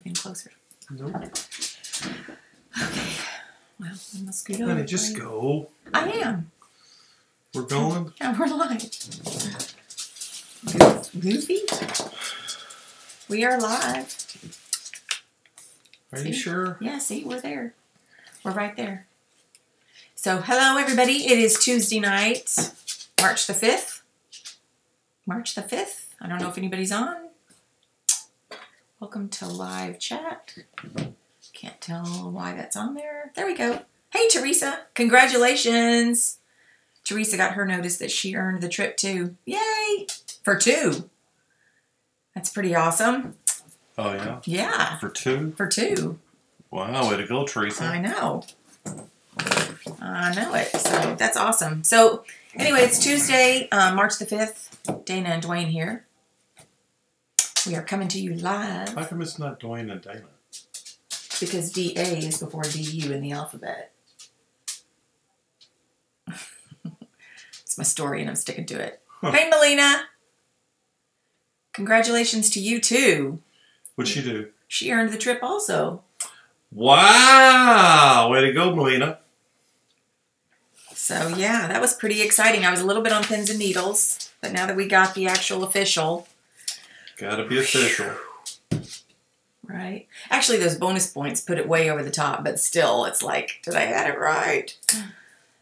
in closer. Nope. Okay. Well, I must scoot over. Honey, just go. I am. We're going? Yeah, we're live. Goofy? We are live. Are you sure? Yeah, see, we're there. We're right there. So, hello, everybody. It is Tuesday night, March the 5th. March the 5th. I don't know if anybody's on. Welcome to live chat. Can't tell why that's on there. There we go. Hey, Teresa. Congratulations. Teresa got her notice that she earned the trip too. Yay! For 2. That's pretty awesome. Oh, yeah? Yeah. For 2? For 2. Wow, way to go, Teresa. I know. I know it. So that's awesome. So anyway, it's Tuesday, March the 5th. Dana and Duane here. We are coming to you live. How come it's not Duane and Dana? Because D-A is before D-U in the alphabet. It's my story and I'm sticking to it. Huh. Hey, Melina. Congratulations to you, too. What'd she do? She earned the trip also. Wow! Way to go, Melina. So, yeah, that was pretty exciting. I was a little bit on pins and needles, but now that we got the actual official. Gotta be official. Right. Actually, those bonus points put it way over the top, but still, it's like, did I get it right?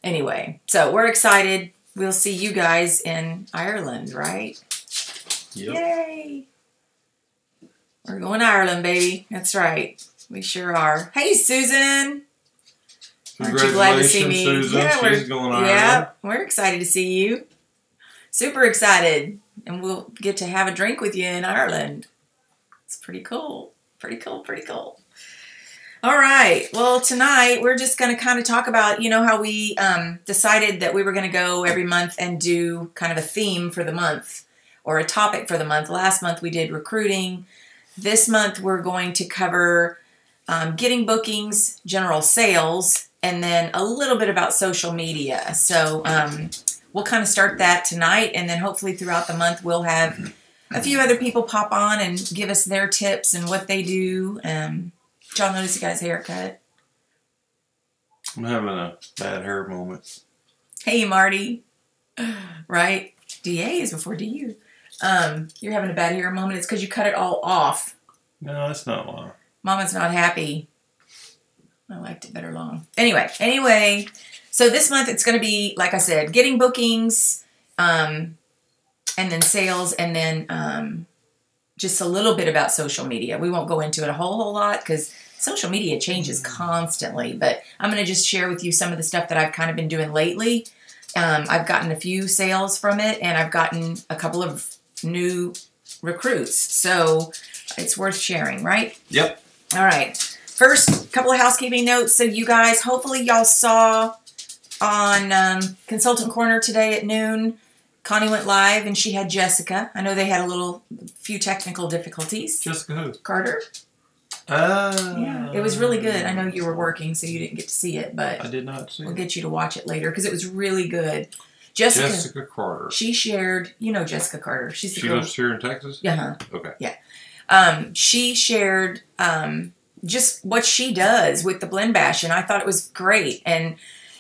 Anyway, so we're excited. We'll see you guys in Ireland, right? Yep. Yay! We're going to Ireland, baby. That's right. We sure are. Hey, Susan! Aren't you glad to see me? Susan. Yeah, She's going to Ireland. Yeah, we're excited to see you. Super excited. And we'll get to have a drink with you in Ireland. It's pretty cool. Pretty cool, pretty cool. All right. Well, tonight we're just going to kind of talk about, you know, how we decided that we were going to go every month and do kind of a theme for the month or a topic for the month. Last month we did recruiting. This month we're going to cover getting bookings, general sales, and then a little bit about social media. So we'll kind of start that tonight, and then hopefully throughout the month we'll have a few other people pop on and give us their tips and what they do. Did y'all notice the guy's haircut? I'm having a bad hair moment. Hey, Marty. Right? DA is before DU. You're having a bad hair moment. It's because you cut it all off. No, that's not why. Mama's not happy. I liked it better long. Anyway, so this month it's going to be, like I said, getting bookings, and then sales, and then just a little bit about social media. We won't go into it a whole lot because social media changes constantly, but I'm going to just share with you some of the stuff that I've kind of been doing lately. I've gotten a few sales from it, and I've gotten a couple of new recruits, so it's worth sharing, right? Yep. All right. First, a couple of housekeeping notes. So you guys, hopefully y'all saw on Consultant Corner today at noon, Connie went live and she had Jessica. I know they had a few technical difficulties. Jessica who? Carter. Yeah, it was really good. I know you were working, so you didn't get to see it, but I did not see it. We'll get you to watch it later because it was really good. Jessica Carter. She shared, you know Jessica Carter. She's the girl. Lives here in Texas? Yeah. Okay. Yeah. She shared just what she does with the Blend Bash, and I thought it was great. And,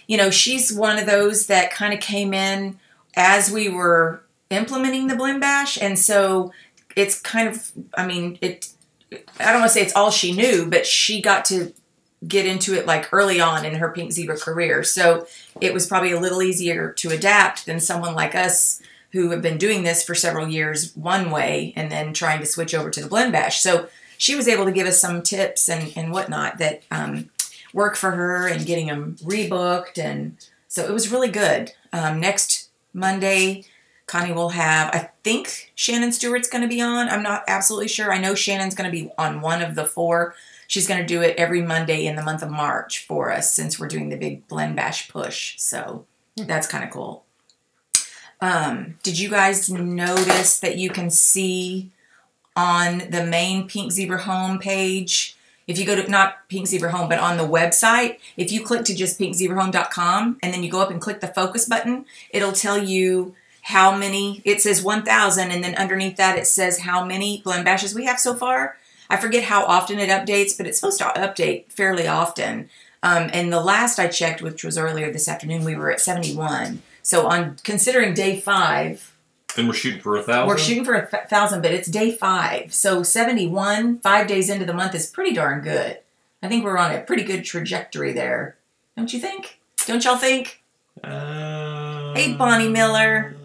you know, she's one of those that kind of came in as we were implementing the Blend Bash, and so it's kind of, I mean, I don't want to say it's all she knew, but she got to get into it like early on in her Pink Zebra career. So it was probably a little easier to adapt than someone like us who have been doing this for several years one way and then trying to switch over to the Blend Bash. So she was able to give us some tips and whatnot that work for her and getting them rebooked. And so it was really good. Next Monday, Connie will have, I think Shannon Stewart's going to be on. I'm not absolutely sure. I know Shannon's going to be on one of the 4. She's going to do it every Monday in the month of March for us since we're doing the big Blend Bash push. So that's kind of cool. Did you guys notice that you can see on the main Pink Zebra home page, if you go to, not Pink Zebra Home, but on the website, if you click to just pinkzebrahome.com and then you go up and click the focus button, it'll tell you how many, it says 1,000, and then underneath that it says how many Blend Bashes we have so far. I forget how often it updates, but it's supposed to update fairly often. And the last I checked, which was earlier this afternoon, we were at 71. So on considering day 5. And we're shooting for 1,000? We're shooting for 1,000, but it's day 5. So 71, 5 days into the month is pretty darn good. I think we're on a pretty good trajectory there. Don't you think? Don't y'all think? Hey, Bonnie Miller.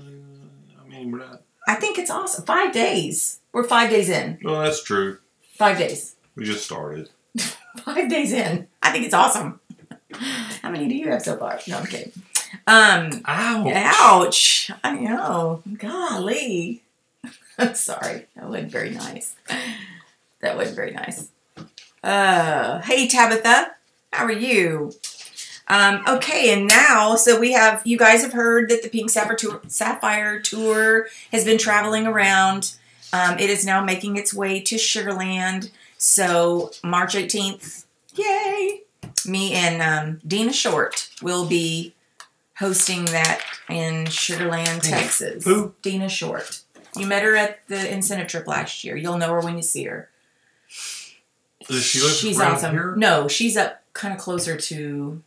I mean, we're not. I think it's awesome. 5 days. We're 5 days in. Well, that's true. 5 days. We just started. 5 days in. I think it's awesome. How many do you have so far? No, I'm kidding. Ouch. I know. Golly. I'm sorry. That wasn't very nice. That wasn't very nice. Hey, Tabitha. How are you? Okay, and now, so we have, you guys have heard that the Pink Sapphire Tour has been traveling around. It is now making its way to Sugarland. So, March 18th, yay! Me and Dina Short will be hosting that in Sugarland, Texas. Who? Dina Short. You met her at the incentive trip last year. You'll know her when you see her. Does she live She's around awesome. here? No, she's up kind of closer to,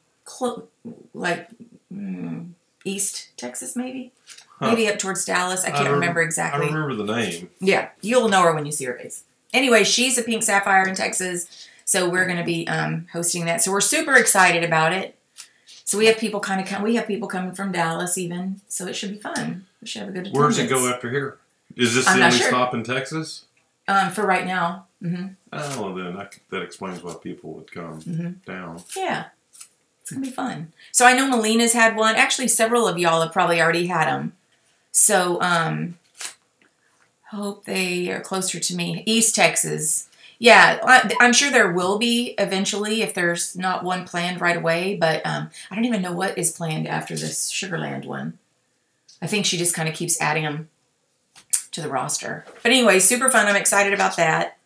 East Texas, maybe? Huh. Maybe up towards Dallas. I can't remember exactly. I don't remember the name. Yeah, you'll know her when you see her face. Anyway, she's a Pink Sapphire in Texas, so we're going to be hosting that. So we're super excited about it. So we have people we have people coming from Dallas even, so it should be fun. We should have a good attendance. Where does it go after here? Is this I'm the not only sure. stop in Texas? For right now. Mm-hmm. Oh, well then that explains why people would come down. Yeah. It's going to be fun. So I know Melina's had one. Actually, several of y'all have probably already had them. So, hope they are closer to me. East Texas. Yeah, I'm sure there will be eventually if there's not one planned right away. But I don't even know what is planned after this Sugarland one. I think she just kind of keeps adding them to the roster. But anyway, super fun. I'm excited about that.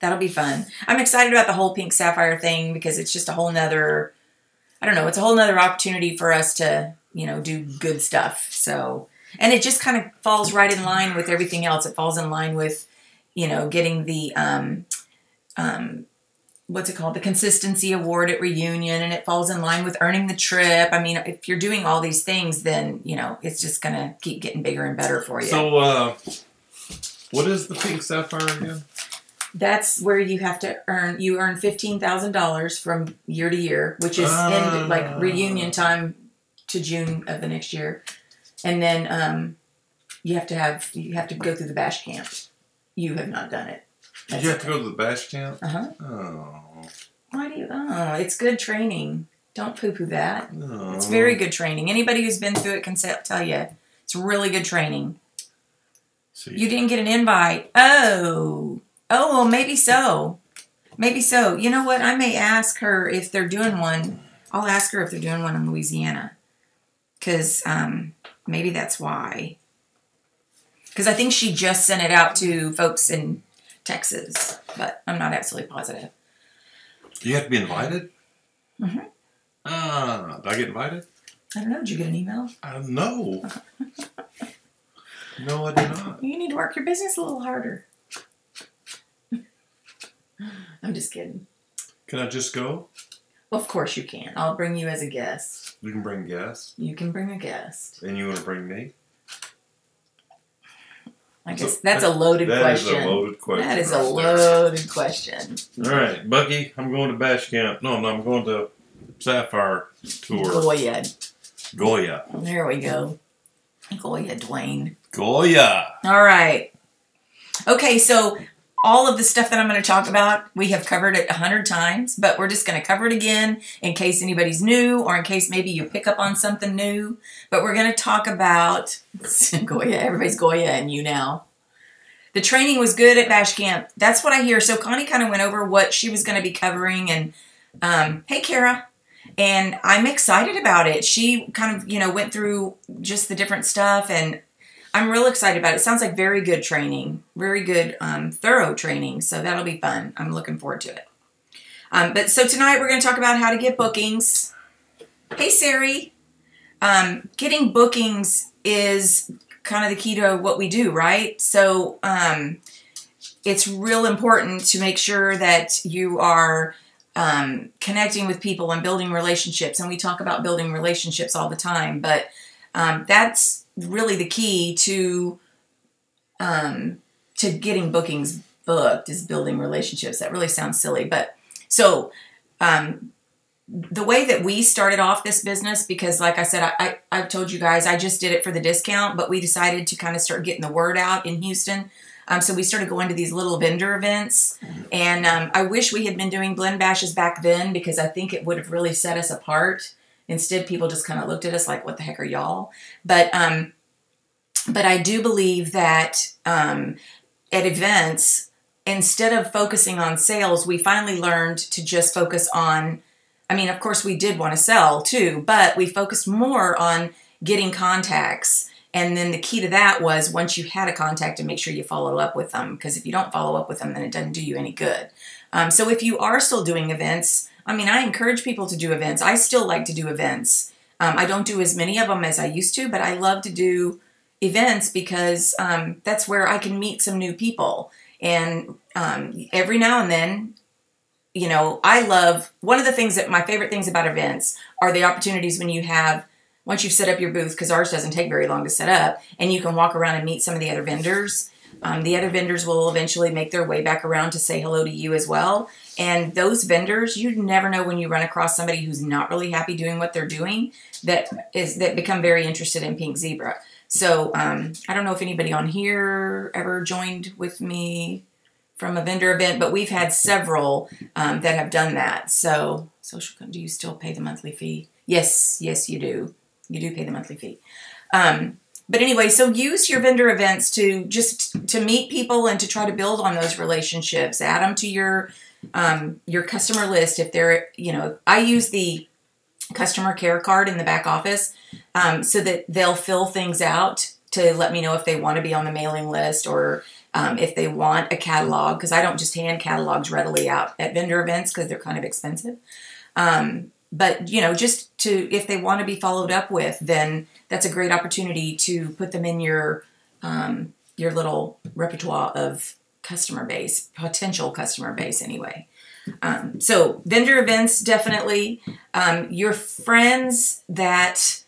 That'll be fun. I'm excited about the whole Pink Sapphire thing because it's just a whole nother, I don't know, it's a whole nother opportunity for us to, do good stuff. So, and it just kind of falls right in line with everything else. It falls in line with, getting the, what's it called? The Consistency Award at Reunion. And it falls in line with earning the trip. I mean, if you're doing all these things, then, it's just going to keep getting bigger and better for you. So, what is the Pink Sapphire again? That's where you have to earn $15,000 from year to year, which is in reunion time to June of the next year. And then you have to go through the bash camp. You have not done it. Did you have to go to the bash camp? Uh-huh. Oh. Why do you? Oh, it's good training. Don't poo-poo that. No. It's very good training. Anybody who's been through it can tell you it's really good training. See. You didn't get an invite. Oh, well, maybe so. Maybe so. You know what? I may ask her if they're doing one. I'll ask her if they're doing one in Louisiana. Because maybe that's why. Because I think she just sent it out to folks in Texas. But I'm not absolutely positive. Do you have to be invited? Mm-hmm. Do I get invited? I don't know. Did you get an email? No. No, I do not. You need to work your business a little harder. I'm just kidding. Can I just go? Well, of course you can. I'll bring you as a guest. You can bring guests. You can bring a guest. And you want to bring me? I guess that's a loaded question. That is a loaded question. That is a loaded question. All right, Bucky, I'm going to bash camp. No, I'm going to Sapphire Tour. Goya. There we go. Goya, Duane. Goya. All right. Okay, so all of the stuff that I'm going to talk about, we have covered it 100 times, but we're just going to cover it again in case anybody's new or in case maybe you pick up on something new. But we're going to talk about Goya. Everybody's Goya and you now. The training was good at Bash Camp. That's what I hear. So Connie kind of went over what she was going to be covering. And hey, Kara. And I'm excited about it. She kind of, went through just the different stuff and I'm real excited about it. It sounds like very good training, very good, thorough training. So that'll be fun. I'm looking forward to it. So tonight we're going to talk about how to get bookings. Hey, Sari. Getting bookings is kind of the key to what we do, right? So it's real important to make sure that you are connecting with people and building relationships. And we talk about building relationships all the time, but that's really the key to getting bookings booked, is building relationships. That really sounds silly, but so the way that we started off this business, because like I said, I've told you guys, I just did it for the discount, but we decided to kind of start getting the word out in Houston. So we started going to these little vendor events, and I wish we had been doing blend bashes back then, because I think it would have really set us apart. Instead, people just kind of looked at us like, what the heck are y'all? But I do believe that at events, instead of focusing on sales, we finally learned to just focus on, I mean, of course we did want to sell too, but we focused more on getting contacts. And then the key to that was, once you had a contact, to make sure you follow up with them, because if you don't follow up with them, then it doesn't do you any good. So if you are still doing events, I mean, I encourage people to do events. I still like to do events. I don't do as many of them as I used to, but I love to do events because that's where I can meet some new people. And every now and then, you know, I love, one of the things that my favorite things about events are the opportunities when you have, once you've set up your booth, because ours doesn't take very long to set up, and you can walk around and meet some of the other vendors. The other vendors will eventually make their way back around to say hello to you as well. And those vendors, you never know when you run across somebody who's not really happy doing what they're doing that become very interested in Pink Zebra. So I don't know if anybody on here ever joined with me from a vendor event, but we've had several that have done that. So do you still pay the monthly fee? Yes, you do. You do pay the monthly fee. But anyway, so use your vendor events to meet people and to try to build on those relationships. Add them to your customer list. If they're, you know, I use the customer care card in the back office so that they'll fill things out to let me know if they want to be on the mailing list, or if they want a catalog, because I don't just hand catalogs readily out at vendor events because they're kind of expensive. But, you know, just to, if they want to be followed up with, then that's a great opportunity to put them in your little repertoire of customer base, potential customer base anyway. So vendor events, definitely. Your friends that,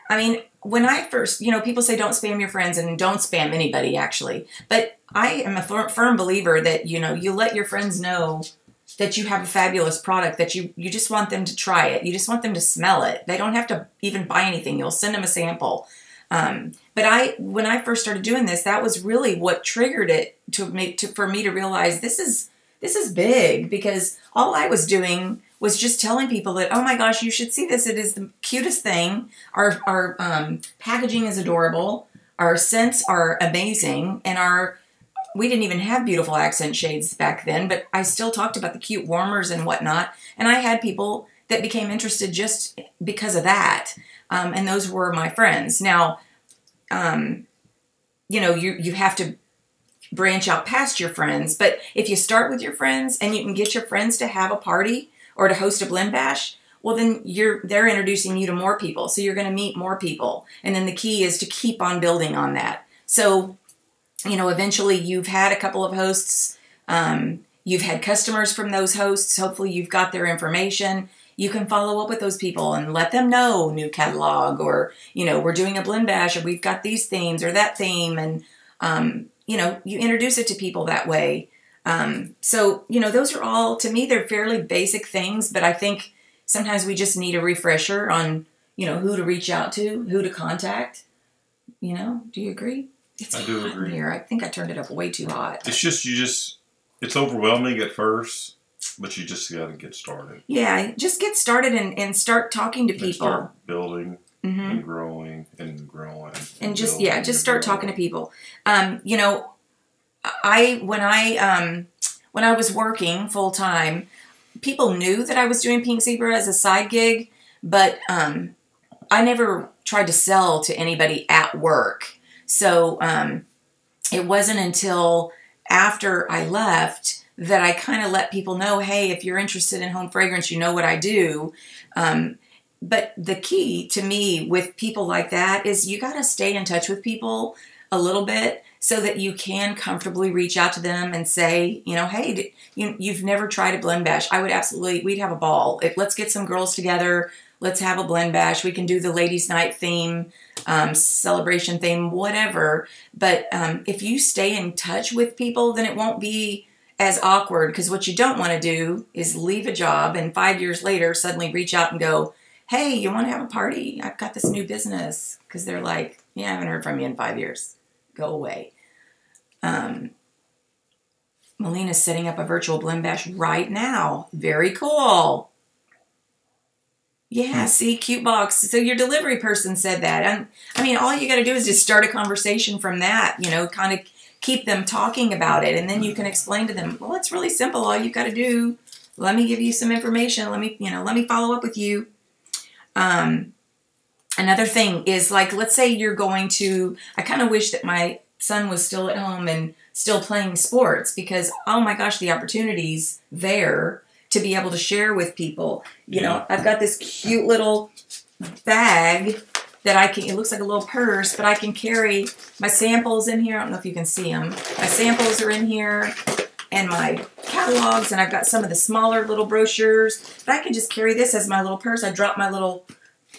I mean, when I first, you know, people say don't spam your friends, and don't spam anybody actually. But I am a firm believer that, you know, you let your friends know that you have a fabulous product, that you just want them to try it. You just want them to smell it. They don't have to even buy anything. You'll send them a sample. But when I first started doing this, that was really what triggered it for me to realize this is big, because all I was doing was just telling people that, oh my gosh, you should see this. It is the cutest thing. Our packaging is adorable. Our scents are amazing, and we didn't even have beautiful accent shades back then, but I still talked about the cute warmers and whatnot. And I had people that became interested just because of that. And those were my friends. Now, you know, you have to branch out past your friends. But if you start with your friends and you can get your friends to have a party or to host a blend bash, well, then they're introducing you to more people. So you're going to meet more people. And then the key is to keep on building on that. So, you know, eventually you've had a couple of hosts. You've had customers from those hosts. Hopefully you've got their information. You can follow up with those people and let them know new catalog, or, you know, we're doing a blend bash, or we've got these themes or that theme. And, you know, you introduce it to people that way. So, you know, those are all, to me, they're fairly basic things, but I think sometimes we just need a refresher on, you know, who to reach out to, who to contact. You know, do you agree? I do agree. Here. I think I turned it up way too hot. It's just, it's overwhelming at first, but you just got to get started. Yeah, just get started and start talking to people. Start building and growing and growing. And just, yeah, just start talking to people. You know, when I was working full time, people knew that I was doing Pink Zebra as a side gig, but I never tried to sell to anybody at work. So it wasn't until after I left that I kind of let people know, hey, if you're interested in home fragrance, you know what I do. But the key to me with people like that is you got to stay in touch with people a little bit so that you can comfortably reach out to them and say, hey, you've never tried a blend bash. I would absolutely, we'd have a ball. Let's get some girls together. Let's have a blend bash. We can do the ladies' night theme, celebration theme, whatever. But if you stay in touch with people, then it won't be as awkward, because what you don't want to do is leave a job and 5 years later suddenly reach out and go, hey, you want to have a party? I've got this new business. Because they're like, yeah, I haven't heard from you in 5 years. Go away. Melina's setting up a virtual blend bash right now. Very cool. Yeah, see, cute box. So your delivery person said that. And I mean, all you got to do is just start a conversation from that, kind of keep them talking about it. And then you can explain to them, well, it's really simple. All you got to do, let me give you some information. Let me follow up with you. Another thing is, like, let's say you're going to, I kind of wish that my son was still at home and still playing sports, because, oh my gosh, the opportunities there to be able to share with people. I've got this cute little bag that it looks like a little purse, but I can carry my samples in here. I don't know if you can see them. My samples are in here and my catalogs, and I've got some of the smaller little brochures, but I can just carry this as my little purse. I drop my little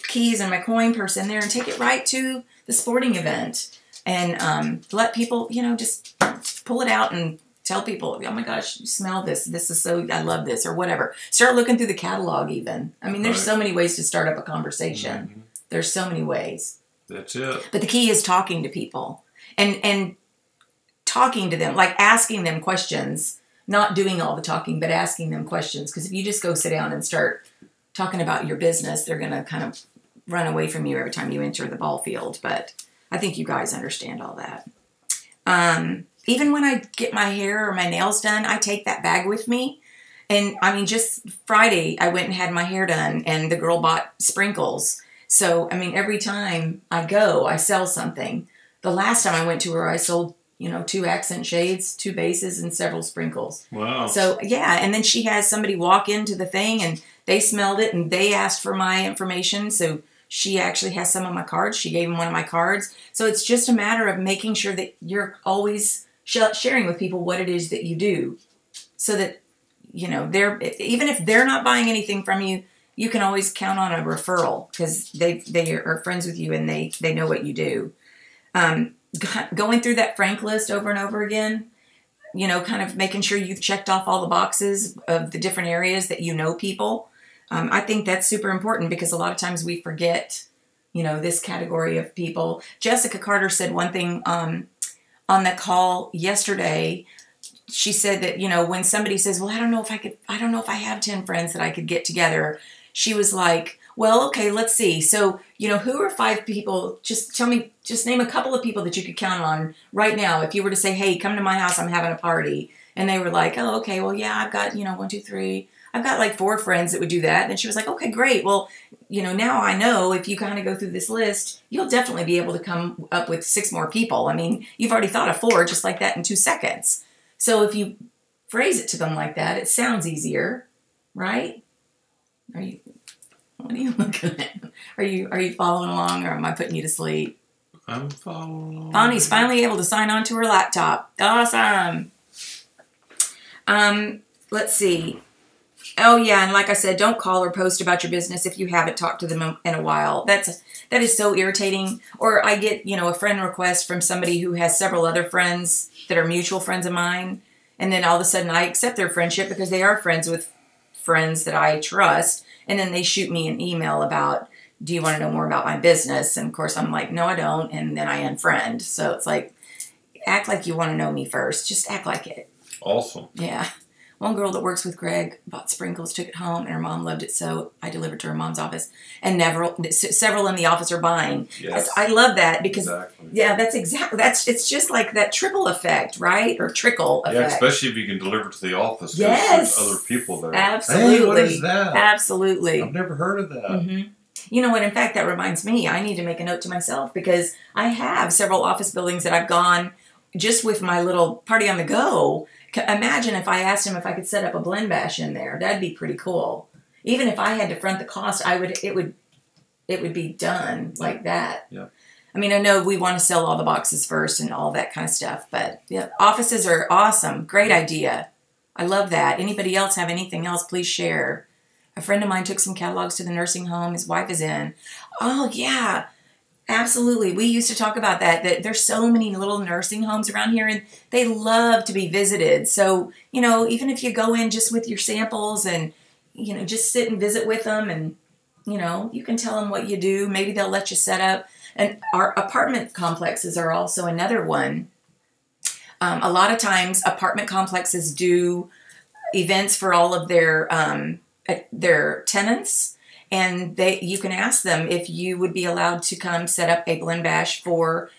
keys and my coin purse in there and take it right to the sporting event, and let people, just pull it out and tell people, oh my gosh, smell this. This is I love this, or whatever. Start looking through the catalog even. I mean, there's so many ways to start up a conversation. Mm-hmm. There's so many ways. That's it. But the key is talking to people and talking to them, like asking them questions, not doing all the talking, but asking them questions. Because if you just go sit down and start talking about your business, they're going to kind of run away from you every time you enter the ball field. But I think you guys understand all that. Even when I get my hair or my nails done, I take that bag with me. And I mean, just Friday, I went and had my hair done, and the girl bought sprinkles. So, I mean, every time I go, I sell something. The last time I went to her, I sold, 2 accent shades, 2 bases, and several sprinkles. Wow. So, yeah. And then she has somebody walk into the thing, and they smelled it, and they asked for my information. So she actually has some of my cards. She gave them one of my cards. So it's just a matter of making sure that you're always sharing with people what it is that you do, so that, they're, even if they're not buying anything from you, you can always count on a referral, because they are friends with you and they know what you do. Going through that Frank list over and over again, kind of making sure you've checked off all the boxes of the different areas that people. I think that's super important, because a lot of times we forget, this category of people. Jessica Carter said one thing on that call yesterday. She said that, when somebody says, well, I don't know if I have 10 friends that I could get together. She was like, well, okay, let's see. So, who are 5 people? Just name a couple of people that you could count on right now. If you were to say, hey, come to my house, I'm having a party. And they were like, oh, okay, well, yeah, I've got, 1, 2, 3. I've got like 4 friends that would do that. And she was like, okay, great. Well, now I know if you kind of go through this list, you'll definitely be able to come up with 6 more people. I mean, you've already thought of 4 just like that in 2 seconds. So if you phrase it to them like that, it sounds easier, right? What are you looking at? Are you following along, or am I putting you to sleep? I'm following along. Bonnie's finally able to sign on to her laptop. Awesome. Let's see. Oh yeah, and like I said, don't call or post about your business if you haven't talked to them in a while. That is so irritating. Or I get, a friend request from somebody who has several other friends that are mutual friends of mine, and then all of a sudden I accept their friendship because they are friends with friends that I trust, and then they shoot me an email about, do you want to know more about my business? And of course I'm like, no, I don't, and then I unfriend. So it's like, act like you want to know me first. Just act like it. Awesome. Yeah. One girl that works with Greg bought sprinkles, took it home, and her mom loved it, so I delivered to her mom's office. And several in the office are buying. Yes. I love that, because, exactly. Yeah, it's just like that triple effect, right? Or trickle effect. Yeah, especially if you can deliver to the office. Yes. There's other people there. Absolutely. Hey, what is that? Absolutely. I've never heard of that. Mm-hmm. You know what? In fact, that reminds me, I need to make a note to myself, because I have several office buildings that I've gone just with my little party on the go. Imagine if I asked him if I could set up a blend bash in there. That'd be pretty cool. Even if I had to front the cost, it would be done like that. Yeah. I mean, I know we want to sell all the boxes first and all that kind of stuff, but yeah, offices are awesome. Great idea. I love that. Anybody else have anything else, please share. A friend of mine took some catalogs to the nursing home. His wife is in. Oh, yeah. Absolutely. We used to talk about that there's so many little nursing homes around here, and they love to be visited. So, you know, even if you go in just with your samples and, you know, just sit and visit with them and, you know, you can tell them what you do. Maybe they'll let you set up. And our apartment complexes are also another one. A lot of times apartment complexes do events for all of their tenants, and you can ask them if you would be allowed to come set up a blend bash for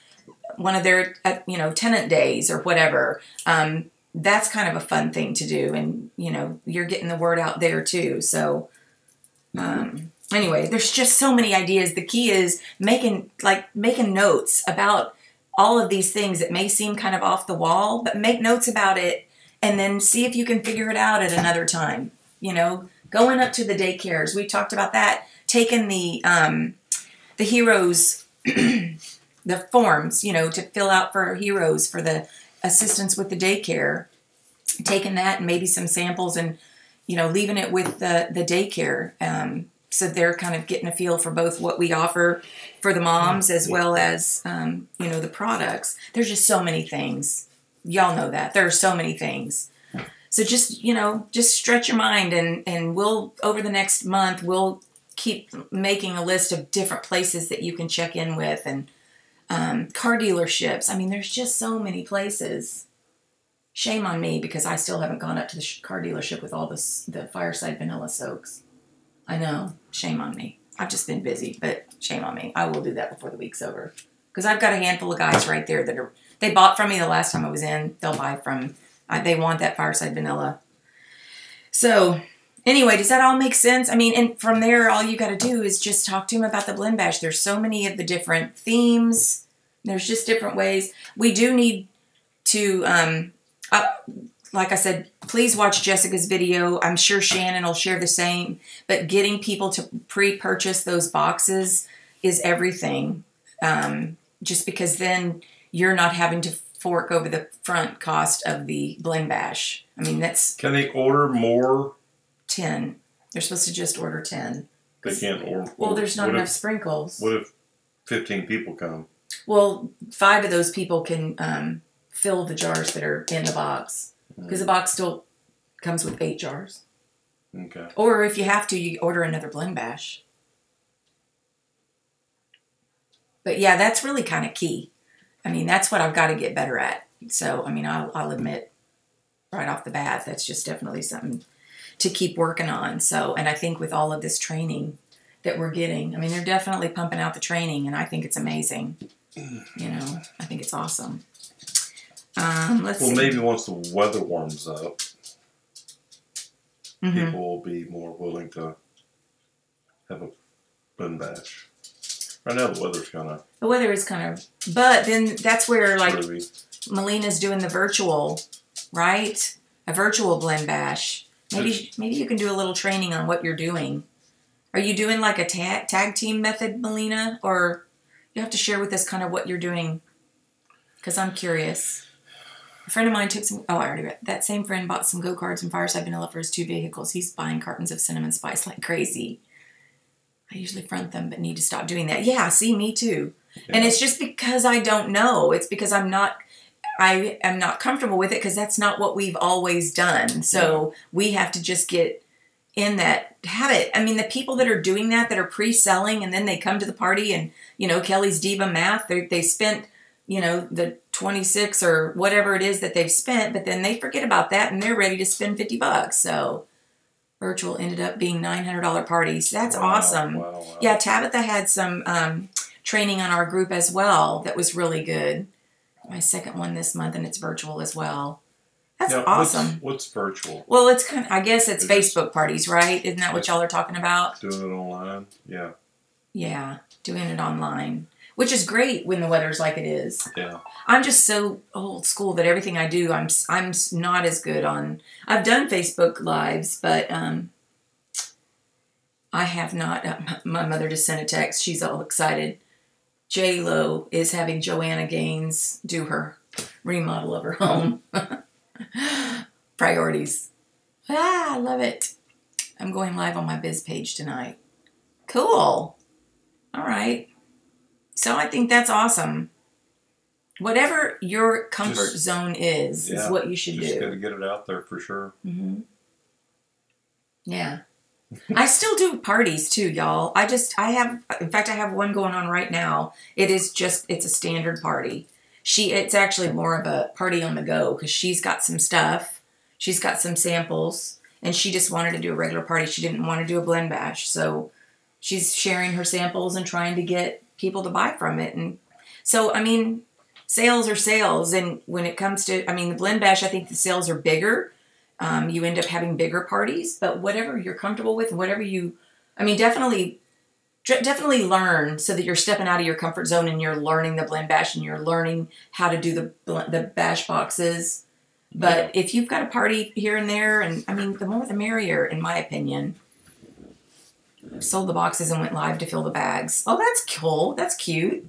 one of their tenant days or whatever. That's kind of a fun thing to do, and you know, you're getting the word out there too. So anyway, there's just so many ideas. The key is making notes about all of these things that may seem kind of off the wall, but make notes about it and then see if you can figure it out at another time. You know, going up to the daycares. We talked about that. Taking the heroes, the forms, you know, to fill out for heroes for the assistance with the daycare. Taking that and maybe some samples and, you know, leaving it with the daycare. So they're kind of getting a feel for both what we offer for the moms as well as, you know, the products. There's just so many things. Y'all know that. There are so many things. So just, you know, just stretch your mind and we'll, over the next month, we'll keep making a list of different places that you can check in with and car dealerships. I mean, there's just so many places. Shame on me because I still haven't gone up to the car dealership with all the Fireside Vanilla Soaks. I know. Shame on me. I've just been busy, but shame on me. I will do that before the week's over. Because I've got a handful of guys right there that they bought from me the last time I was in. They'll buy from, they want that Fireside Vanilla. So, anyway, does that all make sense? I mean, and from there, all you got to do is just talk to them about the blend bash. There's so many of the different themes. There's just different ways. We do need to, like I said, please watch Jessica's video. I'm sure Shannon will share the same. But getting people to pre-purchase those boxes is everything. Just because then you're not having to fork over the front cost of the blend bash. I mean, that's... Can they order more? 10. They're supposed to just order 10. They can't order... Well, there's not enough sprinkles. What if 15 people come? Well, 5 of those people can fill the jars that are in the box. Because the box still comes with 8 jars. Okay. Or if you have to, you order another blend bash. But yeah, that's really kind of key. I mean, that's what I've got to get better at. So, I mean, I'll admit right off the bat, that's just definitely something to keep working on. So, and I think with all of this training that we're getting, I mean, they're definitely pumping out the training, and I think it's amazing. You know, I think it's awesome. Let's see. Maybe once the weather warms up, people will be more willing to have a blend bash. Right now, the weather's kind of... The weather is kind of... But then that's where, like, groovy. Melina's doing the virtual, right? A virtual blend bash. Maybe you can do a little training on what you're doing. Are you doing, like, a tag team method, Melina? Or you have to share with us kind of what you're doing? Because I'm curious. A friend of mine took some... Oh, I already read. That same friend bought some go-karts and Fireside Vanilla for his 2 vehicles. He's buying cartons of cinnamon spice like crazy. I usually front them, but need to stop doing that. Yeah, see, me too. Yeah. And it's just because I don't know. It's because I am not comfortable with it because that's not what we've always done. So we have to just get in that habit. I mean, the people that are doing that are pre-selling, and then they come to the party and, you know, Kelly's Diva Math, they spent, you know, the 26 or whatever it is that they've spent, but then they forget about that and they're ready to spend $50. So... Virtual ended up being $900 parties. That's awesome. Wow. Yeah, Tabitha had some training on our group as well that was really good. My second one this month, and it's virtual as well. That's awesome. What's virtual? Well, it's kind of, I guess it's Facebook parties, right? Isn't that what y'all are talking about? Doing it online? Yeah. Yeah, doing it online. Which is great when the weather's like it is. Yeah. I'm just so old school that everything I do, I'm not as good on. I've done Facebook Lives, but I have not. My mother just sent a text. She's all excited. J-Lo is having Joanna Gaines do her remodel of her home. Priorities. Ah, I love it. I'm going live on my biz page tonight. Cool. All right. So I think that's awesome. Whatever your comfort zone is what you should do. Just got to get it out there for sure. Mm-hmm. Yeah. I still do parties too, y'all. In fact, I have one going on right now. It's a standard party. It's actually more of a party on the go because she's got some stuff. She's got some samples and she just wanted to do a regular party. She didn't want to do a blend bash. So she's sharing her samples and trying to get people to buy from it. And so, I mean, sales are sales. And when it comes to, the blend bash, I think the sales are bigger. You end up having bigger parties, but whatever you're comfortable with, definitely learn so that you're stepping out of your comfort zone and you're learning the blend bash and you're learning how to do the bash boxes. But if you've got a party here and there, and the more the merrier, in my opinion. I've sold the boxes and went live to fill the bags. Oh, that's cool. That's cute.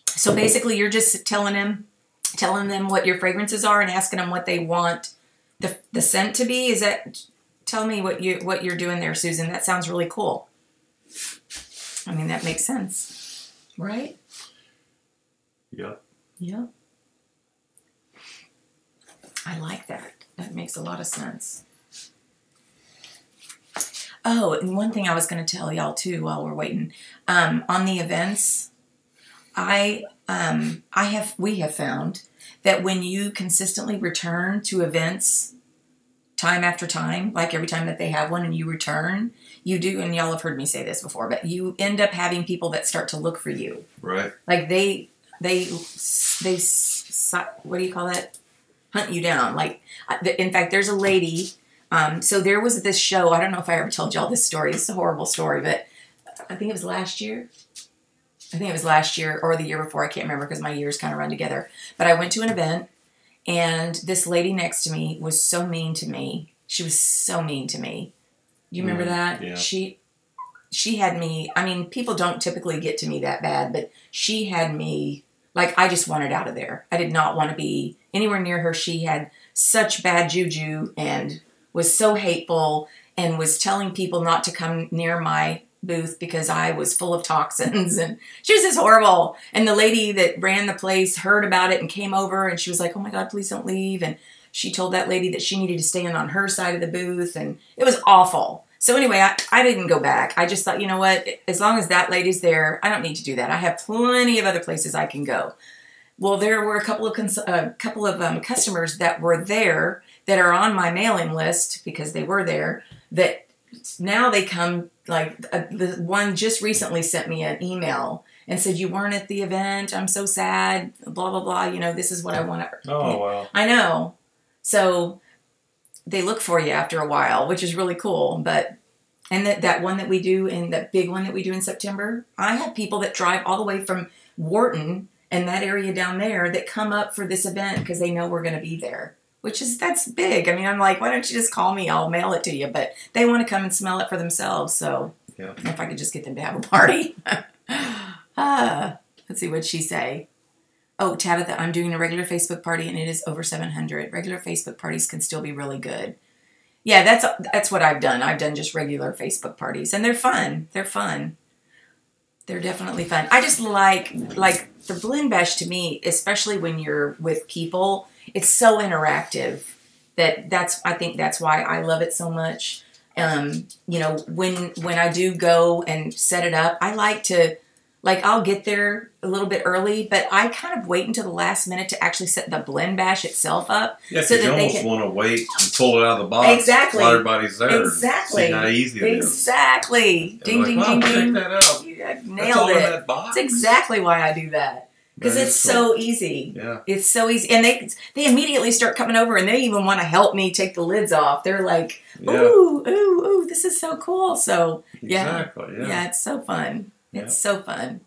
So basically, you're just telling them what your fragrances are and asking them what they want the scent to be. Tell me what you're doing there, Susan. That sounds really cool. That makes sense, right? Yep. Yep. I like that. That makes a lot of sense. Oh, and one thing I was going to tell y'all too while we're waiting, on the events, we have found that when you consistently return to events time after time, like every time that they have one and you return, you do, and y'all have heard me say this before, but you end up having people that start to look for you. Right. Like they what do you call that? Hunt you down. Like, in fact, there's a lady. So there was this show. I don't know if I ever told y'all this story. It's a horrible story, but I think it was last year. Or the year before. I can't remember because my years kind of run together. But I went to an event, and this lady next to me was so mean to me. She was so mean to me. You remember that? Yeah. She had me. People don't typically get to me that bad, but she had me. Like, I just wanted out of there. I did not want to be anywhere near her. She had such bad juju and was so hateful and was telling people not to come near my booth because I was full of toxins. And she was just horrible. And the lady that ran the place heard about it and came over and she was like, oh my God, please don't leave. And she told that lady that she needed to stand on her side of the booth. And it was awful. So anyway, I didn't go back. I just thought, you know what? As long as that lady's there, I don't need to do that. I have plenty of other places I can go. Well, there were a couple of customers that were there that are on my mailing list because they were there. That now they come, like the one just recently sent me an email and said, you weren't at the event. I'm so sad. Blah, blah, blah. This is what I want to. Oh, wow. I know. So they look for you after a while, which is really cool. And that one that we do, and that big one that we do in September, I have people that drive all the way from Wharton and that area down there that come up for this event because they know we're going to be there, that's big. I'm like, why don't you just call me? I'll mail it to you. But they want to come and smell it for themselves. So if I could just get them to have a party. Let's see, what'd she say? Oh, Tabitha, I'm doing a regular Facebook party and it is over 700. Regular Facebook parties can still be really good. Yeah, that's what I've done. I've done just regular Facebook parties and they're fun. They're fun. They're definitely fun. I just like the blend bash to me, especially when you're with people, it's so interactive I think that's why I love it so much. When I do go and set it up, I like to, I'll get there a little bit early, but I kind of wait until the last minute to actually set the blend bash itself up. Yeah, so that you almost want to wait and pull it out of the box. Exactly. While everybody's there. Exactly. See how easy it is. Exactly. Ding, ding, ding, ding. Check that out. You nailed it. That box. That's exactly why I do that. Because it's so easy. Yeah. It's so easy. And they immediately start coming over and they even want to help me take the lids off. They're like, ooh, this is so cool. So, exactly, yeah. Yeah, it's so fun. It's so fun.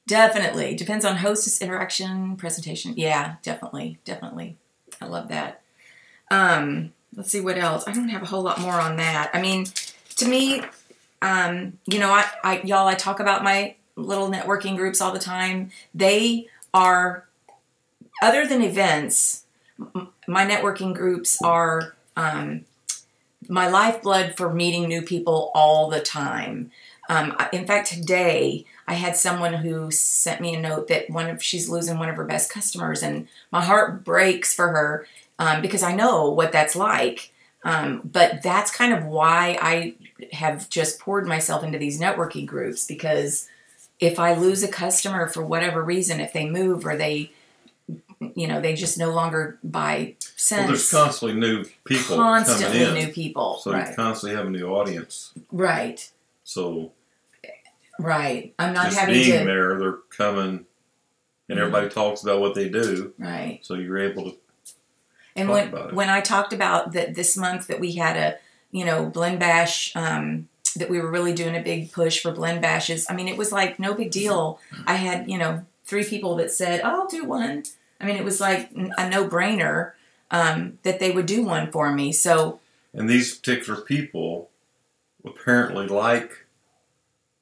Definitely. Depends on hostess interaction, presentation. Yeah, definitely. I love that. Let's see what else. I don't have a whole lot more on that. To me, you know, I talk about my little networking groups all the time. They are, other than events, my networking groups are my lifeblood for meeting new people all the time. In fact, today I had someone who sent me a note that she's losing one of her best customers, and my heart breaks for her because I know what that's like. But that's kind of why I have just poured myself into these networking groups, because if I lose a customer for whatever reason, if they move or they, you know, they just no longer buy scents. Well, there's constantly new people coming in. New people. So you constantly have a new audience. Right. So. Right. I'm not just having being there, they're coming, and everybody talks about what they do. Right. So you're able to. And when I talked about that this month that we had a, you know, blend bash, that we were really doing a big push for blend bashes. I mean, it was like no big deal. I had, you know, 3 people that said, "Oh, I'll do one." I mean, it was like a no-brainer that they would do one for me. So. And these particular people apparently like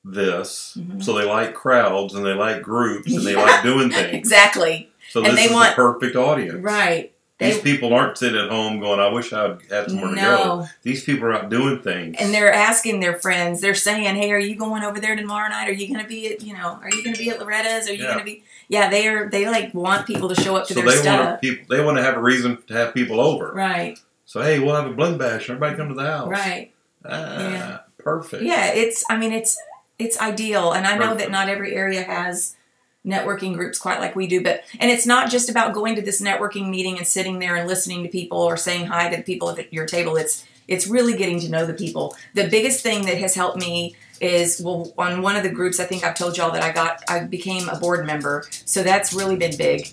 this, so they like crowds and they like groups and they like doing things. Exactly. So this is the perfect audience. Right. These people aren't sitting at home going, "I wish I had somewhere to go." These people are out doing things. And they're asking their friends. They're saying, "Hey, are you going over there tomorrow night? Are you going to be at, you know, are you going to be at Loretta's? Are you going to be?" Yeah, they like want people to show up to their stuff. They want to have a reason to have people over. Right. So, hey, we'll have a blend bash. Everybody come to the house. Right. Perfect. Yeah, it's ideal. And I know that not every area has networking groups quite like we do, and it's not just about going to this networking meeting and sitting there and listening to people or saying hi to the people at your table. It's really getting to know the people. The biggest thing that has helped me is, well, on one of the groups, I think I've told y'all that I became a board member. So that's really been big,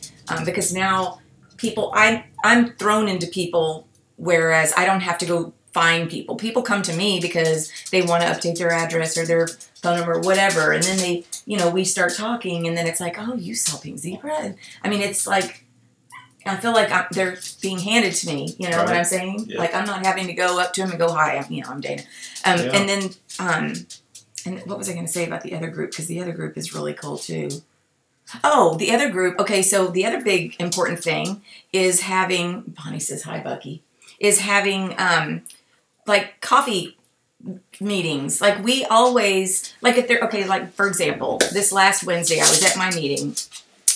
because now people, I'm thrown into people, whereas I don't have to go find people. People come to me because they want to update their address or their phone number or whatever. And then they, you know, we start talking, and then it's like, "Oh, you sell Pink Zebra?" I mean, it's like, I feel like they're being handed to me. You know what I'm saying? Yeah. Like, I'm not having to go up to them and go, "Hi, I'm Dana." And then, and what was I going to say about the other group? Because the other group is really cool too. Oh, the other group. Okay, so the other big important thing is having, Bonnie says, "Hi, Bucky," is having, like, coffee meetings. Like, we always, like, if they're, okay, like, for example, this last Wednesday, I was at my meeting,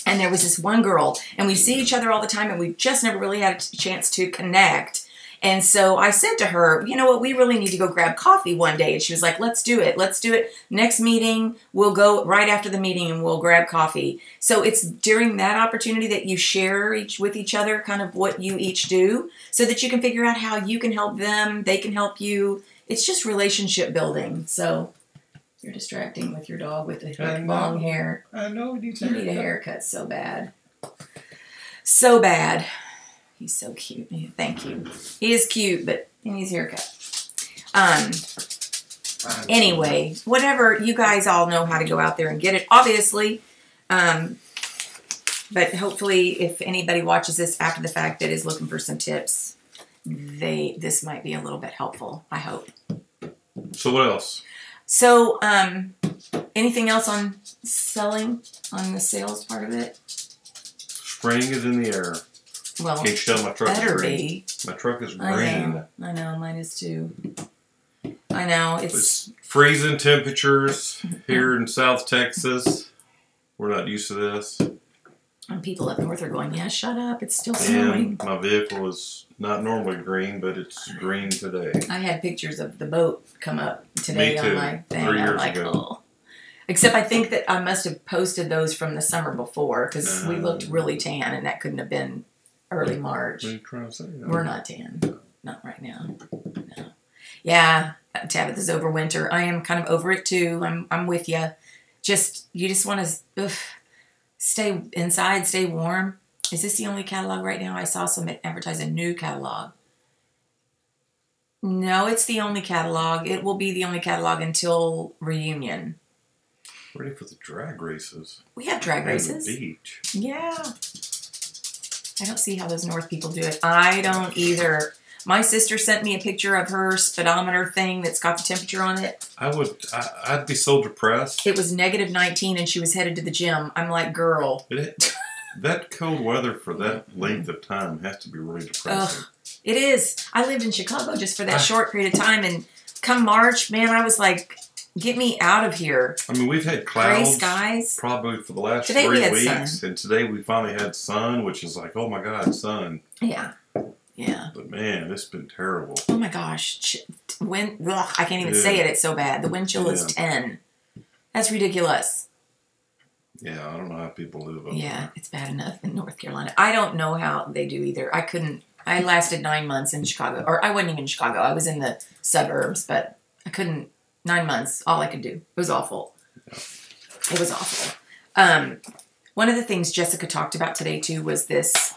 and there was this one girl, and we see each other all the time, and we just never really had a chance to connect. And so I said to her, "You know what, we really need to go grab coffee one day." And she was like, "Let's do it. Let's do it. Next meeting, we'll go right after the meeting and we'll grab coffee." So it's during that opportunity that you share with each other kind of what you each do, so that you can figure out how you can help them, they can help you. It's just relationship building. So you're distracting with your dog with the long hair. I know. You need a haircut so bad. So bad. He's so cute. Thank you. He is cute, but he needs a haircut. Anyway, whatever. You guys all know how to go out there and get it, obviously. But hopefully, if anybody watches this after the fact that is looking for some tips, this might be a little bit helpful. I hope. So what else? So, anything else on selling, on the sales part of it? Spring is in the air. Well, can't you tell my truck is green? Be. My truck is green. I know, mine is too. I know, it's freezing temperatures here in South Texas. We're not used to this. And people up north are going, "Yeah, shut up, it's still snowing." And my vehicle is not normally green, but it's green today. I had pictures of the boat come up today on my thing. 3 years ago. Oh. Except I think that I must have posted those from the summer before, because we looked really tan, and that couldn't have been early March. What are you trying to say? We're not tan. Not right now. No. Yeah, Tabitha's over winter. I am kind of over it too. I'm with you. You just want to stay inside, stay warm. Is this the only catalog right now? I saw some advertise a new catalog. No, it's the only catalog. It will be the only catalog until reunion. Ready for the drag races. We have drag races. The beach. Yeah. I don't see how those north people do it. I don't either. My sister sent me a picture of her speedometer thing that's got the temperature on it. I'd be so depressed. It was -19 and she was headed to the gym. I'm like, girl. That cold weather for that length of time has to be really depressing. It is. I lived in Chicago just for that short period of time, and come March, man, I was like, get me out of here. I mean, we've had clouds gray skies probably for the last today 3 we had weeks, sun. And today we finally had sun, which is like, oh my God, sun. Yeah. Yeah. But man, it's been terrible. Oh my gosh. I can't even say it. It's so bad. The wind chill is 10. That's ridiculous. Yeah, I don't know how people live up there. It's bad enough in North Carolina. I don't know how they do either. I lasted 9 months in Chicago. Or I wasn't even in Chicago. I was in the suburbs, but I couldn't. 9 months, all I could do. It was awful. Yeah. It was awful. One of the things Jessica talked about today, too, was this.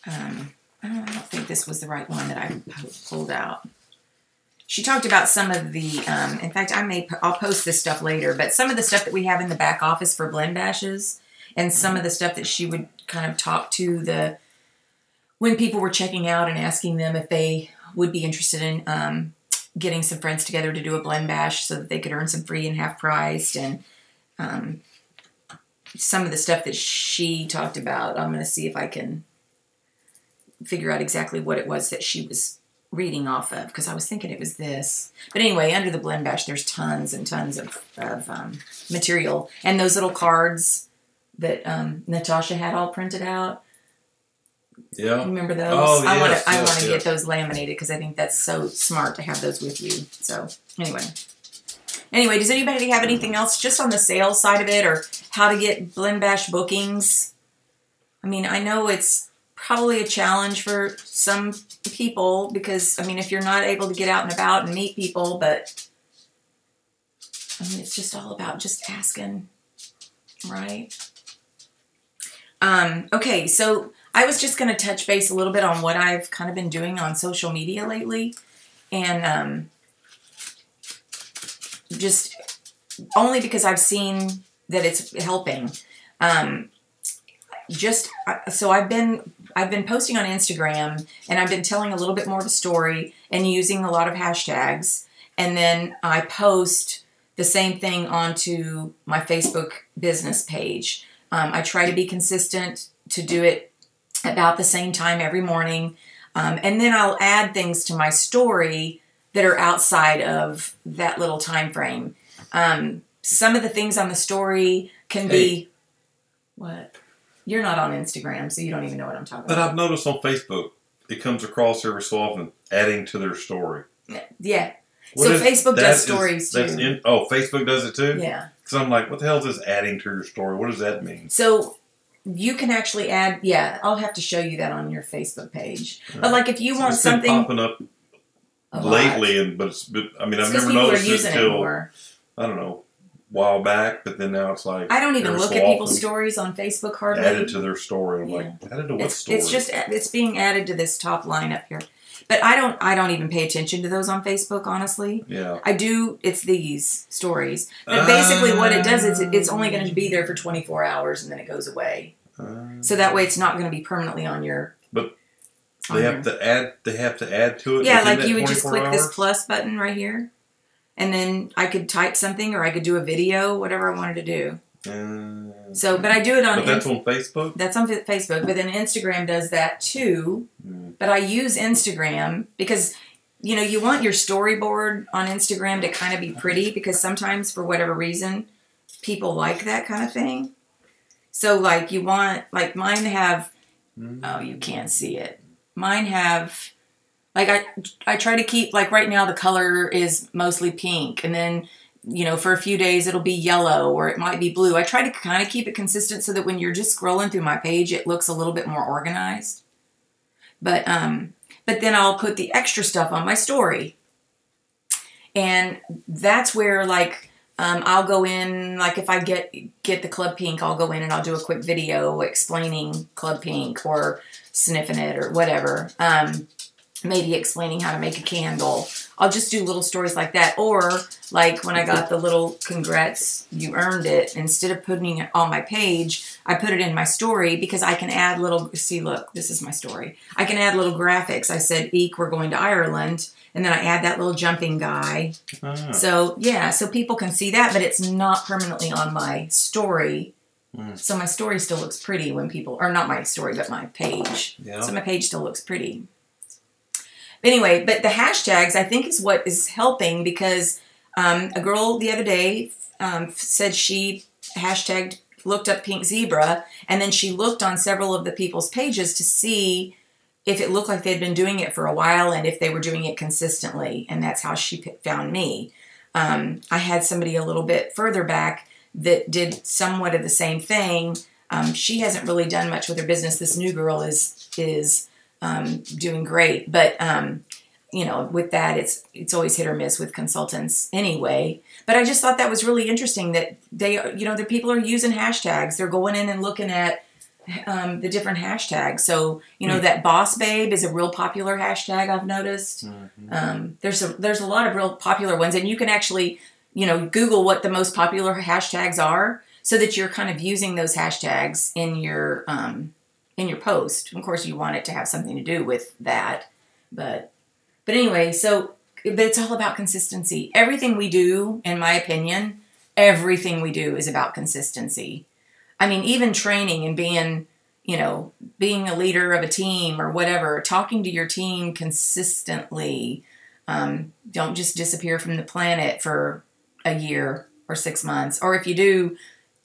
I don't think this was the right one that I pulled out. She talked about some of the, in fact, I'll post this stuff later, but some of the stuff that we have in the back office for blend bashes, and some of the stuff that she would kind of talk to when people were checking out and asking them if they would be interested in getting some friends together to do a blend bash so that they could earn some free and half priced, and some of the stuff that she talked about. I'm going to see if I can figure out exactly what it was that she was reading off of, because I was thinking it was this. But anyway, under the blend bash, there's tons and tons of material. And those little cards that Natasha had all printed out. Yeah. Remember those? Oh, yes, I want to get those laminated, because I think that's so smart to have those with you. So anyway, does anybody have anything else just on the sales side of it, or how to get blend bash bookings? I mean, I know it's probably a challenge for some people, because, I mean, if you're not able to get out and about and meet people, but, I mean, it's just all about just asking, right? Okay, so I was just going to touch base a little bit on what I've kind of been doing on social media lately, and just only because I've seen that it's helping. So I've been posting on Instagram, and I've been telling a little bit more of a story and using a lot of hashtags, and then I post the same thing onto my Facebook business page. I try to be consistent to do it about the same time every morning, and then I'll add things to my story that are outside of that little time frame. Some of the things on the story can be... What? You're not on Instagram, so you don't even know what I'm talking about. But I've noticed on Facebook, it comes across every so often, adding to their story. Yeah. So Facebook does stories too. Facebook does it too? Yeah. Because I'm like, what the hell is this adding to your story? What does that mean? So you can actually add, I'll have to show you that on your Facebook page. But like if you want something... It's been popping up lately, I've never noticed it until, I don't know, while back, but then now it's like... I don't even look at people's stories on Facebook hardly. Added to their story. I'm like, added to what story? It's being added to this top line up here. But I don't even pay attention to those on Facebook, honestly. Yeah. I do, it's these stories. But basically what it does is it's only going to be there for 24 hours and then it goes away. So that way it's not going to be permanently on your... But they have to add to it? Yeah, like you would just click this plus button right here. And then I could type something, or I could do a video, whatever I wanted to do. But I do it on... But that's on Facebook? That's on Facebook, but then Instagram does that too. But I use Instagram because, you want your storyboard on Instagram to kind of be pretty, because sometimes, for whatever reason, people like that kind of thing. So, like, you want... Like, mine have... Oh, you can't see it. Mine have... Like, I try to keep, like, right now the color is mostly pink. And then, for a few days it'll be yellow, or it might be blue. I try to kind of keep it consistent so that when you're just scrolling through my page, it looks a little bit more organized. But then I'll put the extra stuff on my story. And that's where, like, I'll go in, like, if I get the Club Pink, I'll go in and I'll do a quick video explaining Club Pink or sniffing it or whatever. Maybe explaining how to make a candle, I'll just do little stories like that. Or like when I got the little congrats, you earned it. Instead of putting it on my page, I put it in my story because I can add little, see, look, this is my story. I can add little graphics. I said, Eek, we're going to Ireland. And then I add that little jumping guy. Ah. So, yeah, so people can see that, but it's not permanently on my story. So my story still looks pretty when people, or not my story, but my page. Yeah. So my page still looks pretty. Anyway, but the hashtags, I think, is what is helping because a girl the other day said she hashtagged, looked up pink zebra, and then she looked on several of the people's pages to see if it looked like they'd been doing it for a while and if they were doing it consistently. And that's how she found me. I had somebody a little bit further back that did somewhat of the same thing. She hasn't really done much with her business. This new girl is doing great. But, you know, with that, it's always hit or miss with consultants anyway. But I just thought that was really interesting that they, you know, the people are using hashtags. They're going in and looking at the different hashtags. So, you know, that boss babe is a real popular hashtag I've noticed. Mm-hmm. There's a lot of real popular ones, and you can actually, you know, Google what the most popular hashtags are so that you're kind of using those hashtags in your post. Of course, you want it to have something to do with that. But anyway, but it's all about consistency. Everything we do, in my opinion, everything we do is about consistency. I mean, even training and being, you know, being a leader of a team or whatever, talking to your team consistently. Don't just disappear from the planet for a year or 6 months. Or if you do,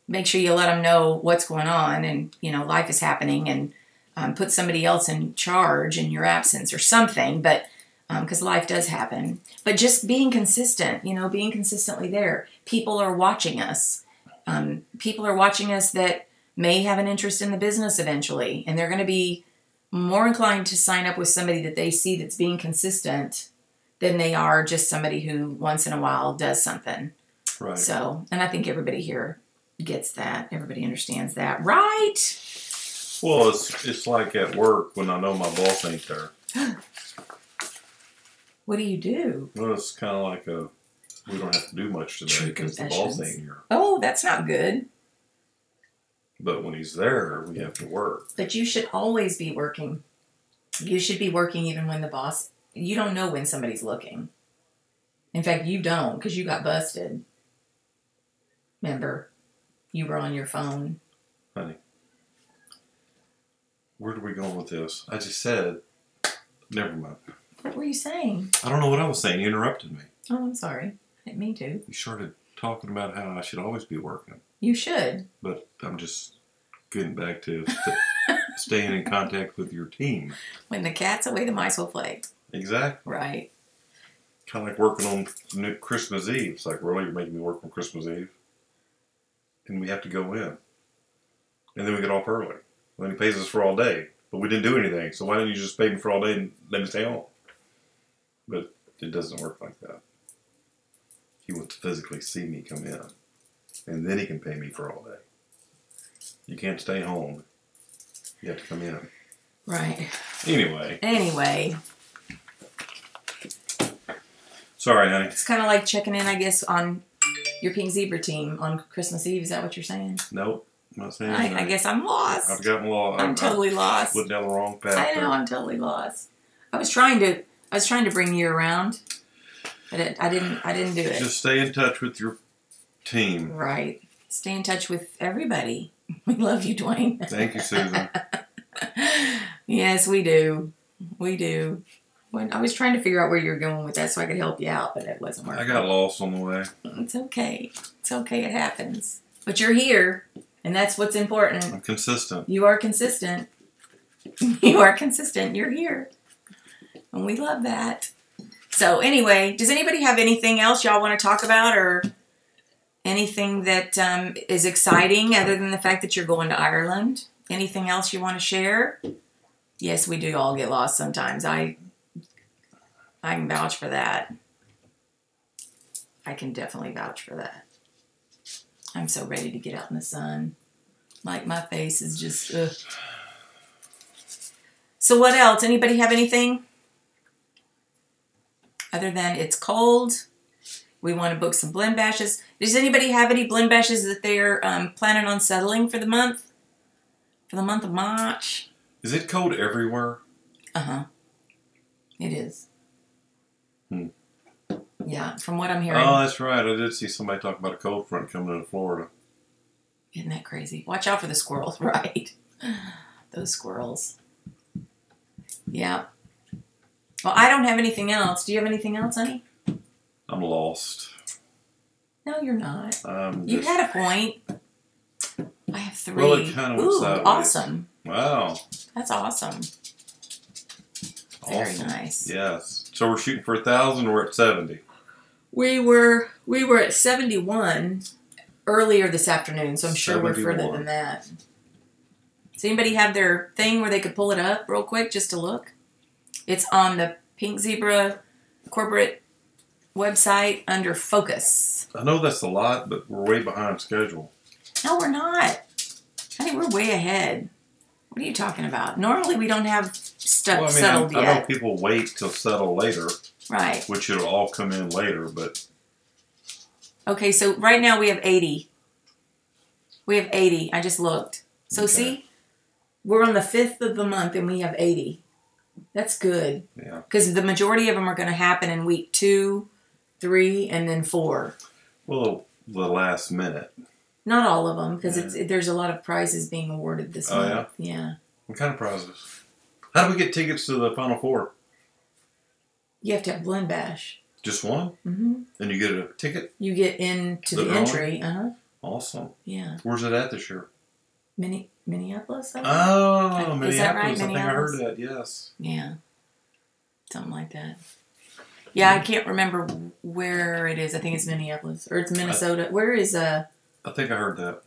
make sure you let them know what's going on and, you know, life is happening, and put somebody else in charge in your absence or something. But because life does happen. But just being consistent, you know, being consistently there. People are watching us. People are watching us that may have an interest in the business eventually, and they're going to be more inclined to sign up with somebody that they see that's being consistent than they are just somebody who once in a while does something. Right. So, and I think everybody here gets that. Everybody understands that, right? Well, it's like at work when I know my boss ain't there. What do you do? Well, it's kind of like we don't have to do much today because the boss ain't here. Oh, that's not good. But when he's there, we have to work. But you should always be working. You should be working even when the boss... You don't know when somebody's looking. In fact, you don't because you got busted. Remember? You were on your phone. Honey, where are we going with this? I just said... Never mind. What were you saying? I don't know what I was saying. You interrupted me. Oh, I'm sorry. I didn't mean to. You started talking about how I should always be working. You should. But I'm just getting back to staying in contact with your team. When the cat's away, the mice will play. Exactly. Right. Kind of like working on Christmas Eve. It's like, really, you're making me work on Christmas Eve? And we have to go in. And then we get off early. And then he pays us for all day. But we didn't do anything. So why didn't you just pay me for all day and let me stay home? But it doesn't work like that. He wants to physically see me come in. And then he can pay me for all day. You can't stay home. You have to come in. Right. Anyway. Sorry, honey. It's kind of like checking in, I guess, on your Pink Zebra team on Christmas Eve. Is that what you're saying? Nope. I'm not saying I guess I'm lost. I've gotten lost. I'm totally lost. Went down the wrong path. I know, I'm totally lost. I was trying to bring you around, but I didn't do it. Just stay in touch with your team. Right. Stay in touch with everybody. We love you, Duane. Thank you, Susan. Yes, we do. We do. When I was trying to figure out where you were going with that so I could help you out, but it wasn't working. I got lost on the way. It's okay. It's okay. It happens. But you're here, and that's what's important. I'm consistent. You are consistent. You are consistent. You're here. And we love that. So anyway, does anybody have anything else y'all want to talk about or anything that is exciting other than the fact that you're going to Ireland? Anything else you want to share? Yes, we do all get lost sometimes. I can vouch for that. I can definitely vouch for that. I'm so ready to get out in the sun. Like my face is just, ugh. So what else? Anybody have anything? other than it's cold. We want to book some blend bashes. Does anybody have any blend bashes that they're planning on settling for the month? For the month of March? Is it cold everywhere? Uh-huh. It is. Hmm. Yeah, from what I'm hearing. Oh, that's right. I did see somebody talk about a cold front coming into Florida. Isn't that crazy? Watch out for the squirrels, right? Those squirrels. Yeah. Well, I don't have anything else. Do you have anything else, honey? I'm lost. No, you're not. I'm You just... had a point. I have 3. Well, it kind of went sideways. Awesome. Wow. That's awesome. Very Awesome. nice. Yes. So we're shooting for 1,000 or we're at 70? We were at 71 earlier this afternoon, so I'm sure we're further 71. than that. Does anybody have their thing where they could pull it up real quick just to look? It's on the Pink Zebra corporate website under Focus. I know that's a lot, but we're way behind schedule. No, we're not. I think we're way ahead. What are you talking about? Normally we don't have stuff settled yet. I know people wait till settle later. Right. Which it'll all come in later, but... Okay, so right now we have 80. We have 80. I just looked. So okay. See? We're on the 5th of the month and we have 80. That's good. Yeah. Because the majority of them are going to happen in week 2, 3, and then 4. Well, the last minute. Not all of them, because there's a lot of prizes being awarded this month. Oh, yeah? Yeah. What kind of prizes? How do we get tickets to the Final Four? You have to have Blend Bash. Just one? Mm-hmm. And you get a ticket? You get into the entry. Uh-huh. Awesome. Yeah. Where's it at this year? Minneapolis? Oh, Minneapolis. Is that right? I think I Minneapolis? heard that, yes. Yeah. Something like that. Yeah, I can't remember where it is. I think it's Minneapolis. Or it's Minnesota. Where is... I think I heard that.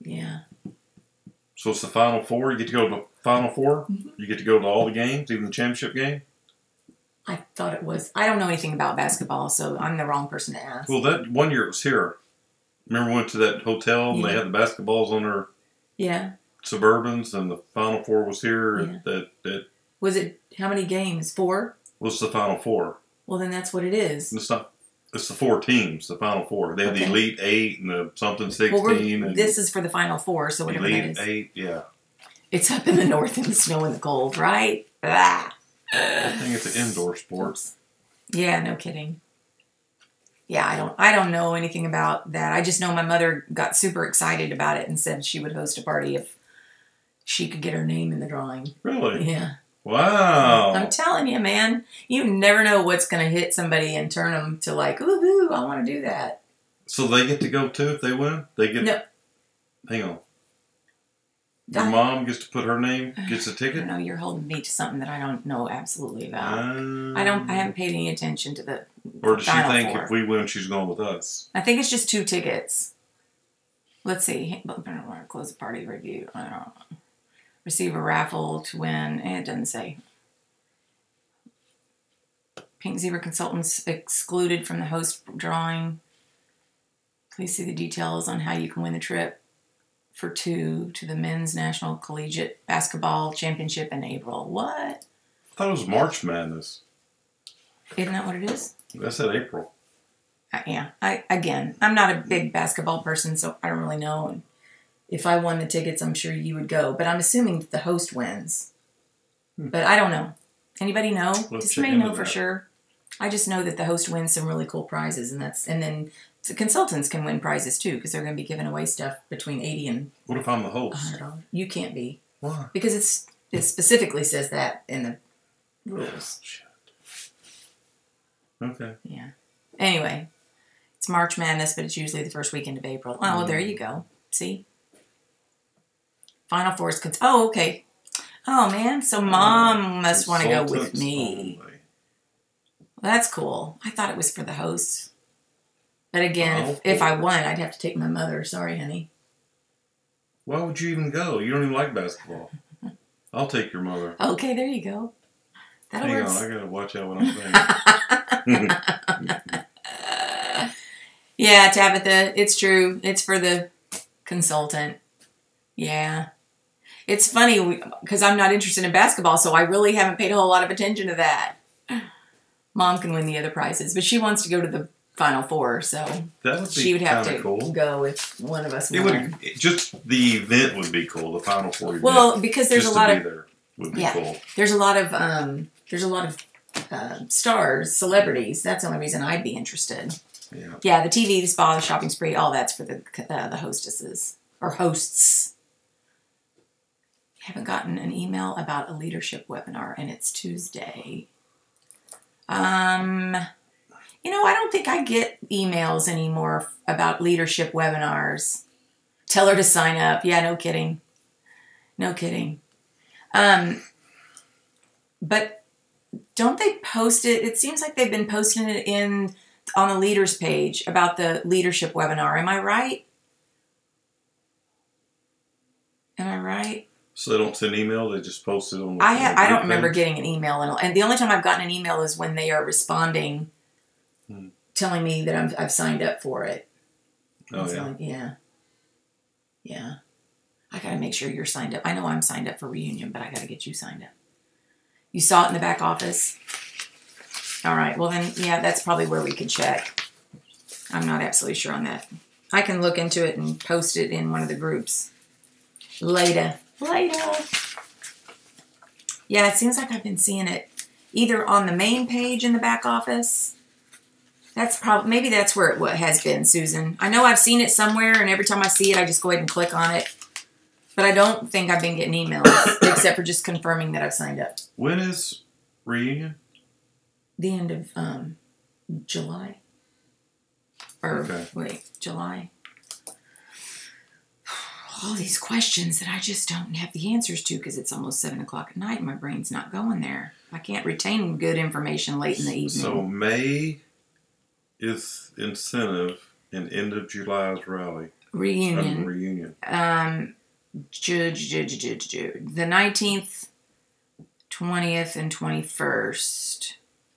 Yeah. So it's the Final Four? You get to go to the Final Four? Mm-hmm. You get to go to all the games, even the championship game? I thought it was... I don't know anything about basketball, so I'm the wrong person to ask. Well, that one year it was here. Remember we went to that hotel and they had the basketballs on their Suburbans and the Final Four was here. Yeah. That was it... How many games? 4? was the Final Four. Well, then that's what it is. It's not... It's the 4 teams, the Final Four. They have the Elite 8 and the something 16. Well, and this is for the Final Four, so whatever that is. Elite 8, yeah. It's up in the north in the snow and the cold, right? Ah. I think it's an indoor sport. Yeah, no kidding. Yeah, I don't know anything about that. I just know my mother got super excited about it and said she would host a party if she could get her name in the drawing. Really? Yeah. Wow. I'm telling you, man. You never know what's going to hit somebody and turn them to like, ooh, I want to do that. So they get to go too if they win? They get... No. Hang on. Your mom gets to put her name, gets a ticket? No, you're holding me to something that I don't know absolutely about. I haven't paid any attention to the Or does she Final think Four. if we win, she's going with us? I think it's just 2 tickets. Let's see. I don't want to close the party review. I don't know. Receive a raffle to win. It doesn't say. Pink Zebra Consultants excluded from the host drawing. Please see the details on how you can win the trip for 2 to the Men's National Collegiate Basketball Championship in April. What? I thought it was March Madness. Isn't that what it is? I said April. Yeah. I'm not a big basketball person, so I don't really know. And if I won the tickets, I'm sure you would go. But I'm assuming that the host wins. But I don't know. Anybody know? Does somebody know for sure? I just know that the host wins some really cool prizes, and then the consultants can win prizes too, because they're going to be giving away stuff between $80 and what if I'm the host? $100. You can't be. Why? Because it specifically says that in the rules. Shit. Okay. Yeah. Anyway, it's March Madness, but it's usually the first weekend of April. Oh, well, there you go. See? Final Four is... Oh, okay. Oh, man. So Mom must want to go with me. Only. Well, that's cool. I thought it was for the hosts. But again, if I won, I'd have to take my mother. Sorry, honey. Why would you even go? You don't even like basketball. I'll take your mother. Okay, there you go. That'll Hang work. on, I gotta watch out what I'm saying. Yeah, Tabitha, it's true. It's for the consultant. Yeah. It's funny because I'm not interested in basketball, so I really haven't paid a whole lot of attention to that. Mom can win the other prizes, but she wants to go to the Final Four, so That would be she would have to cool. go if one of us It won. would just the event would be cool. The Final Four event. Well, because there's just a lot to of be there would be cool. there's a lot of stars, celebrities. That's the only reason I'd be interested. Yeah. Yeah, the TV, the spa, the shopping spree, all that's for the hostesses or hosts. I haven't gotten an email about a leadership webinar, and it's Tuesday. I don't think I get emails anymore about leadership webinars. Tell her to sign up. Yeah, no kidding. No kidding. But don't they post it? It seems like they've been posting it on the leaders page about the leadership webinar. Am I right? Am I right? So they don't send email; they just post it on. I don't remember getting an email, and the only time I've gotten an email is when they are responding, telling me that I've signed up for it. Oh so, yeah. like, yeah. I gotta make sure you're signed up. I know I'm signed up for reunion, but I gotta get you signed up. You saw it in the back office. All right. Well then, yeah, that's probably where we could check. I'm not absolutely sure on that. I can look into it and post it in one of the groups later. Yeah, it seems like I've been seeing it either on the main page in the back office. Maybe that's where it has been, Susan. I know I've seen it somewhere, and every time I see it, I just go ahead and click on it. But I don't think I've been getting emails, except for just confirming that I've signed up. When is reunion? The end of July. July. All these questions that I just don't have the answers to because it's almost 7 o'clock at night and my brain's not going there. I can't retain good information late in the evening. So May is incentive and end of July is rally. Reunion. Reunion. The 19th, 20th, and 21st.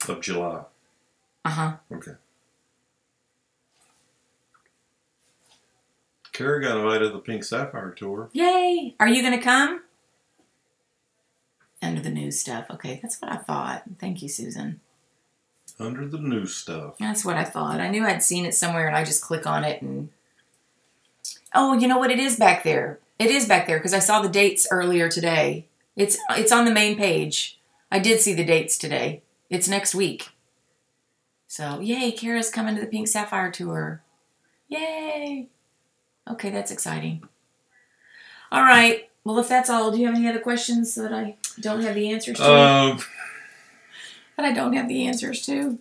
Of July. Uh-huh. Okay. Kara got invited to the Pink Sapphire tour. Yay! Are you going to come? Under the new stuff. Okay, that's what I thought. Thank you, Susan. Under the new stuff. That's what I thought. I knew I'd seen it somewhere, and I just click on it and... Oh, you know what? It is back there. It is back there, because I saw the dates earlier today. It's on the main page. I did see the dates today. It's next week. So, yay, Kara's coming to the Pink Sapphire tour. Yay! Okay, that's exciting. All right. Well, if that's all, do you have any other questions that I don't have the answers to? That I don't have the answers to.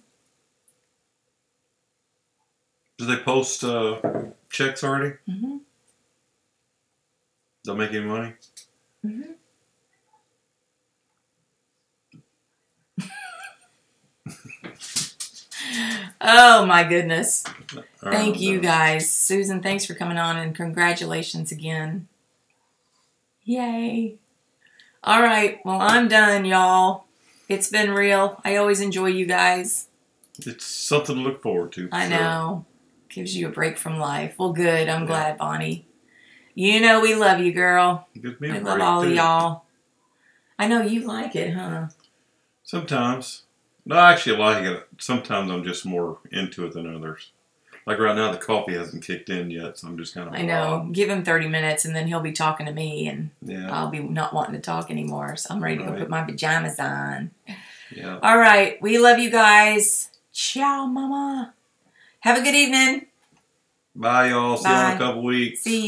Did they post checks already? Mm-hmm. Don't make any money? Mm-hmm. Oh, my goodness. Thank you, guys. Susan, thanks for coming on, and congratulations again. Yay. All right. Well, I'm done, y'all. It's been real. I always enjoy you guys. It's something to look forward to. I know. Gives you a break from life. Well, good. I'm glad, Bonnie. You know we love you, girl. Gives me We a love break, all too. of y'all. I know you like it, huh? Sometimes. No, I actually like it. Sometimes I'm just more into it than others. Like right now, the coffee hasn't kicked in yet, so I'm just kind of... I know. Give him 30 minutes, and then he'll be talking to me, and Yeah. I'll be not wanting to talk anymore. So I'm ready to go put my pajamas on. Yeah. All right. We love you guys. Ciao, mama. Have a good evening. Bye, y'all. See you in a couple weeks. See ya.